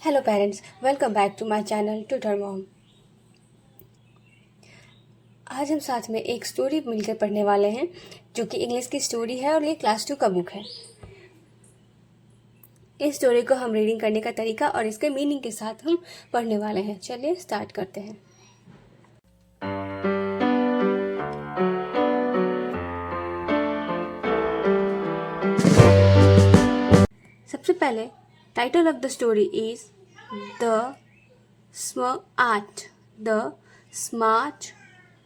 Hello parents, welcome back to my channel tutor mom. आज हम साथ में एक स्टोरी मिलकर पढ़ने वाले हैं जो कि इंग्लिश की स्टोरी है और ये क्लास 2 का बुक है। इस स्टोरी को हम रीडिंग करने का तरीका और इसके मीनिंग के साथ हम पढ़ने वाले हैं। चलिए स्टार्ट करते हैं। सबसे पहले title of the story is the smart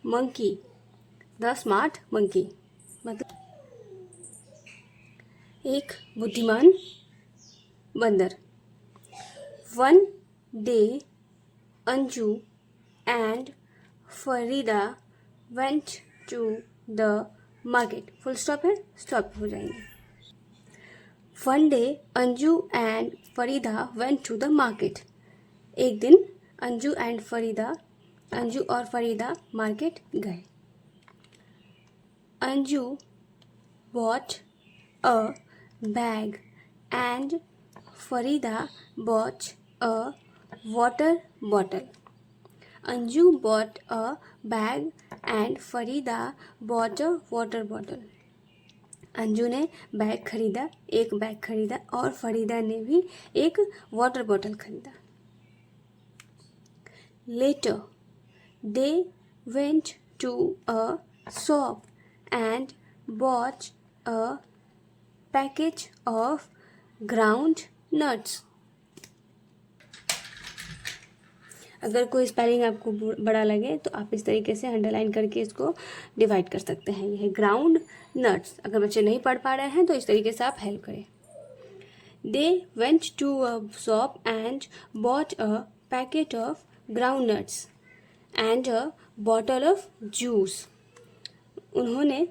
monkey. The smart monkey मतलब एक बुद्धिमान बंदर। One day Anju and Farida went to the market. Full stop है, स्टॉप हो जाएंगे। One day Anju and Farida went to the market. एक दिन अंजू और फरीदा मार्केट गए। Anju bought a bag and Farida bought a water bottle. Anju bought a bag and Farida bought a water bottle. Anju ने एक bag खरीदा और फरीदा ने भी एक वाटर बॉटल खरीदा। Later, they went to a shop and bought a package of ground nuts. अगर कोई स्पेलिंग आपको बड़ा लगे तो आप इस तरीके से अंडरलाइन करके इसको डिवाइड कर सकते हैं। यह है ग्राउंड नट्स। अगर बच्चे नहीं पढ़ पा रहे हैं तो इस तरीके से आप हेल्प करें। They went to a shop and bought a packet of ground nuts and a bottle of juice. उन्होंने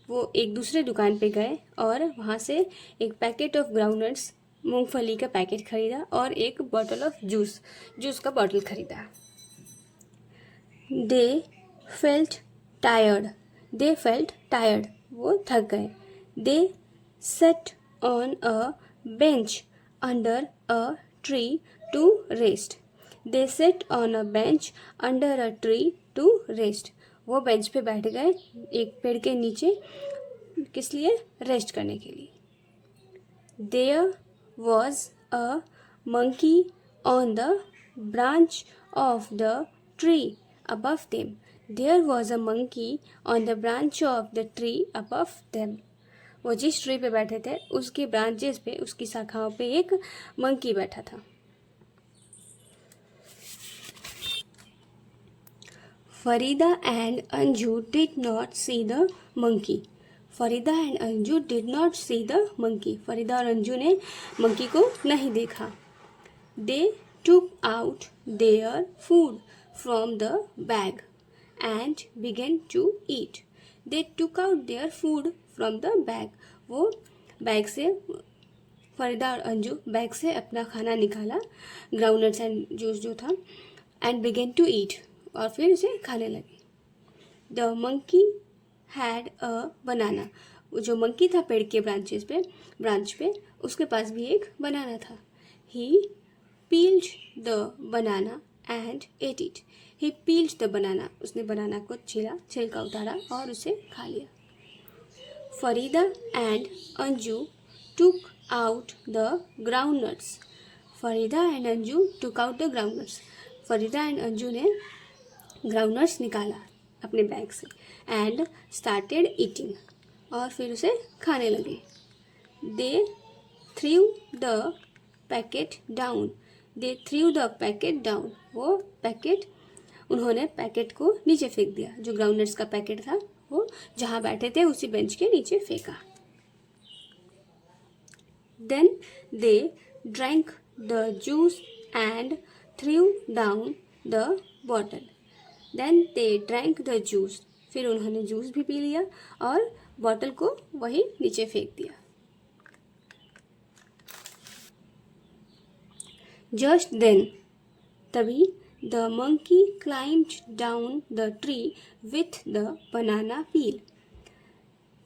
वो एक दूसरे दुकान पे गए और वहाँ से एक पैकेट ऑफ ग्राउंड नट्स मूंगफली का पैकेट खरीदा और एक बॉटल ऑफ जूस का बॉटल खरीदा। दे फेल्ट टायर्ड वो थक गए। They sat on a bench under a tree to rest. They sat on a bench under a tree to rest. वो बेंच पे बैठ गए एक पेड़ के नीचे, किस लिए? रेस्ट करने के लिए। There was a monkey on the branch of the tree above them. There was a monkey on the branch of the tree above them. वो जिस ट्री पे बैठे थे उसकी ब्रांचेस पे, उसकी शाखाओं पे एक मंकी बैठा था। Farida and Anju did not see the monkey. Farida and Anju did not see the monkey. Farida और अंजू ने मंकी को नहीं देखा। They took out their food from the bag and began to eat. They took out their food from the bag. वो bag से, फरीदा और Anju bag से अपना खाना निकाला, ग्राउंड नट्स एंड जूस जो था, एंड बिगेन टू ईट, और फिर उसे खाने लगे। द मंकी हैड अ बनाना। जो मंकी था पेड़ के ब्रांच पे उसके पास भी एक बनाना था। He peeled the banana and ate it. He peeled the banana. उसने बनाना को छीला, छिलका उतारा और उसे खा लिया। Farida and Anju took out the ground nuts. Farida and Anju took out the ground nuts. Farida and Anju ने ग्राउंड नट्स निकाला अपने बैग से एंड स्टार्टेड ईटिंग, और फिर उसे खाने लगे। They threw the packet down. They threw the packet down. उन्होंने पैकेट को नीचे फेंक दिया। जो ग्राउंड नट्स का पैकेट था वो जहाँ बैठे थे उसी बेंच के नीचे फेंका। Then they drank the juice and threw down the bottle. Then they drank the juice. फिर उन्होंने जूस भी पी लिया और बॉटल को वही नीचे फेंक दिया। जस्ट देन, तभी, the monkey climbed down the tree with the banana peel.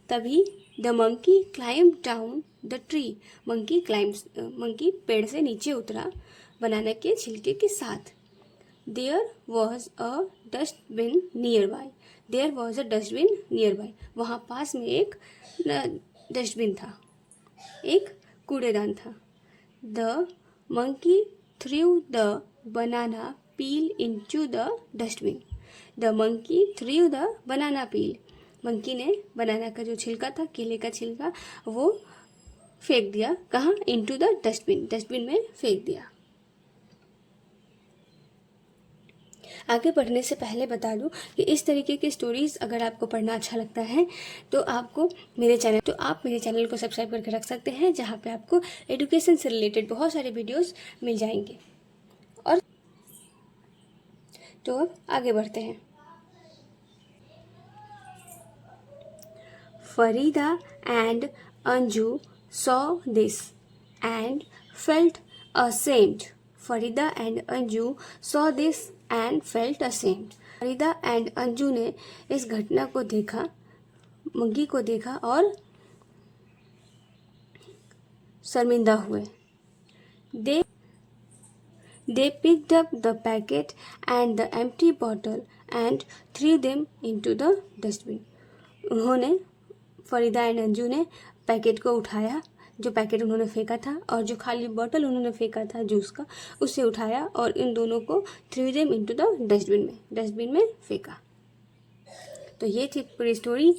तभी the monkey climbed down the tree. Monkey पेड़ से नीचे उतरा बनाना के छिलके के साथ। There was a dustbin nearby. There was a dustbin nearby. वहाँ पास में एक डस्टबिन था, एक कूड़ेदान था। The monkey threw the banana peel into the dustbin. The monkey threw the banana peel. Monkey ने बनाना का जो छिलका था, केले का छिलका, वो फेंक दिया। कहाँ? Into the dustbin. डस्टबिन में फेंक दिया। आगे बढ़ने से पहले बता दूं कि इस तरीके की स्टोरीज़ अगर आपको पढ़ना अच्छा लगता है तो आप मेरे चैनल को सब्सक्राइब करके रख सकते हैं, जहाँ पे आपको एजुकेशन से रिलेटेड बहुत सारे वीडियोस मिल जाएंगे। और तो अब आगे बढ़ते हैं। Farida and Anju saw this and felt ashamed. Farida and Anju saw this and felt ashamed. Farida and Anju ने इस घटना को देखा, मंकी को देखा और शर्मिंदा हुए। They picked up the packet and the empty bottle and threw them into the dustbin. उन्होंने, फरीदा एंड अंजू ने पैकेट को उठाया, जो पैकेट उन्होंने फेंका था, और जो खाली बॉटल उन्होंने फेंका था जूस का, उसे उठाया और इन दोनों को through them into the dustbin में फेंका। तो ये थी पूरी स्टोरी,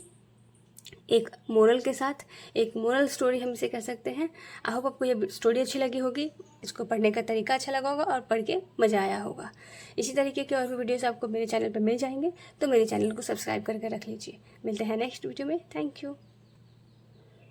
एक मोरल के साथ, एक मोरल स्टोरी हम इसे कह सकते हैं। आई होप आपको ये स्टोरी अच्छी लगी होगी, इसको पढ़ने का तरीका अच्छा लगा होगा और पढ़ के मज़ा आया होगा। इसी तरीके के और भी वीडियोस आपको मेरे चैनल पर मिल जाएंगे, तो मेरे चैनल को सब्सक्राइब करके रख लीजिए। मिलते हैं नेक्स्ट वीडियो में। Thank you.